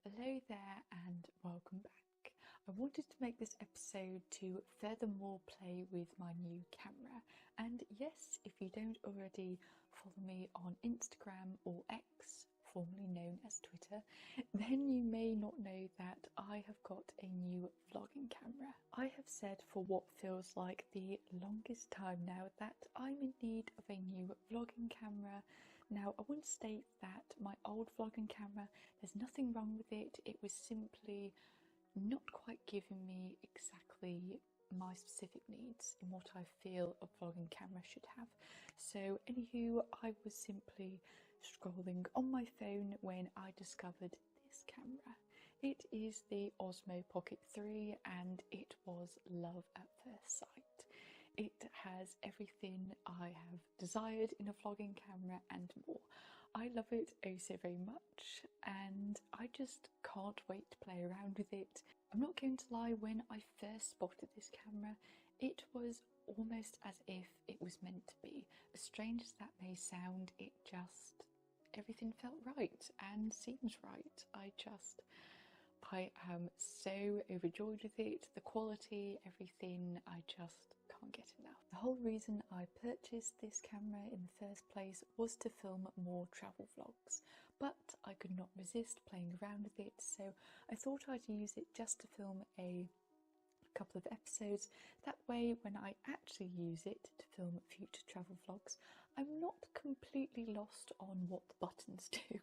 Hello there and welcome back. I wanted to make this episode to furthermore play with my new camera, and yes, if you don't already follow me on Instagram or X, formerly known as Twitter, then you may not know that I have got a new vlogging camera. I have said for what feels like the longest time now that I'm in need of a new vlogging camera. Now, I wouldn't state that my old vlogging camera, there's nothing wrong with it, it was simply not quite giving me exactly my specific needs in what I feel a vlogging camera should have. So anywho, I was simply scrolling on my phone when I discovered this camera. It is the Osmo Pocket 3 and it was love at first sight. It has everything I have desired in a vlogging camera and more. I love it oh so very much and I just can't wait to play around with it. I'm not going to lie, when I first spotted this camera, it was almost as if it was meant to be. As strange as that may sound, everything felt right and seems right. I am so overjoyed with it, the quality, everything, I just can't get enough. The whole reason I purchased this camera in the first place was to film more travel vlogs, but I could not resist playing around with it, so I thought I'd use it just to film a couple of episodes. That way, when I actually use it to film future travel vlogs, I'm not completely lost on what the buttons do.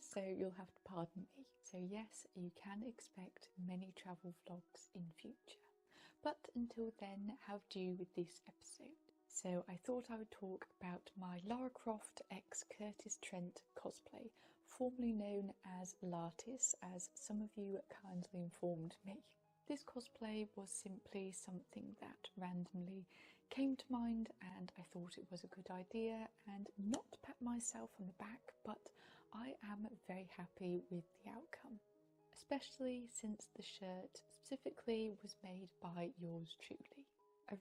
So you'll have to pardon me. So yes, you can expect many travel vlogs in future. But until then, how do with this episode? So I thought I would talk about my Lara Croft x Kurtis Trent cosplay, formerly known as Lartis, as some of you kindly informed me. This cosplay was simply something that randomly came to mind and I thought it was a good idea, and not to pat myself on the back, but I am very happy with the outcome, especially since the shirt specifically was made by yours truly.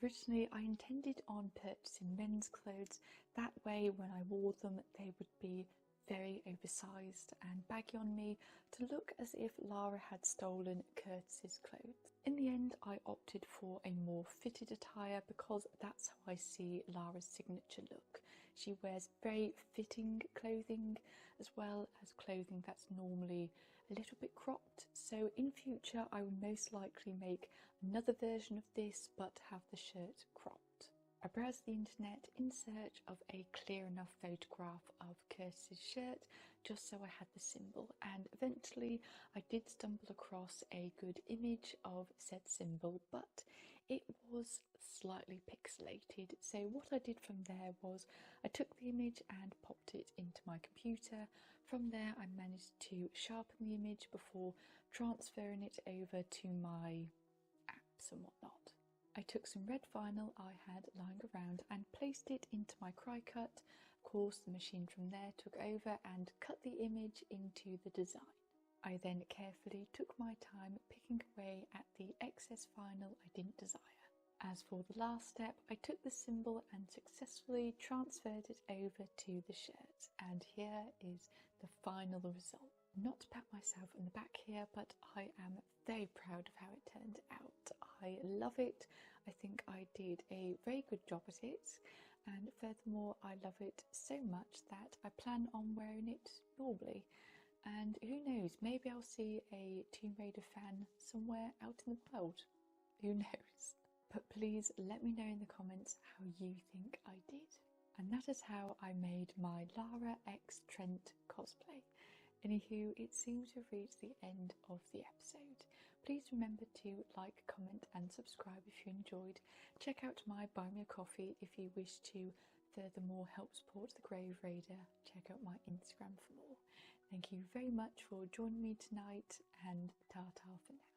Originally I intended on purchasing men's clothes, that way when I wore them they would be very oversized and baggy on me to look as if Lara had stolen Kurtis's clothes. In the end I opted for a more fitted attire because that's how I see Lara's signature look. She wears very fitting clothing as well as clothing that's normally a little bit cropped, so in future I will most likely make another version of this but have the shirt cropped. I browsed the internet in search of a clear enough photograph of Kurtis's shirt just so I had the symbol, and eventually I did stumble across a good image of said symbol, but it was slightly pixelated. So what I did from there was I took the image and popped it into my computer. From there I managed to sharpen the image before transferring it over to my apps and whatnot. I took some red vinyl I had lying around and placed it into my cry cut. Of course, the machine from there took over and cut the image into the design. I then carefully took my time picking away at the excess vinyl I didn't desire. As for the last step, I took the symbol and successfully transferred it over to the shirt, and here is the final result. Not to pat myself on the back here, but I am very proud of how it turned out. I love it. I think I did a very good job at it, and furthermore I love it so much that I plan on wearing it normally, and who knows, maybe I'll see a Tomb Raider fan somewhere out in the world. Who knows? But please let me know in the comments how you think I did. And that is how I made my Lara x Trent cosplay. Anywho, it seems to have reached the end of the episode. Please remember to like, comment and subscribe if you enjoyed. Check out my Buy Me a Coffee if you wish to furthermore help support the Grave Raider. Check out my Instagram for more. Thank you very much for joining me tonight, and ta-ta for now.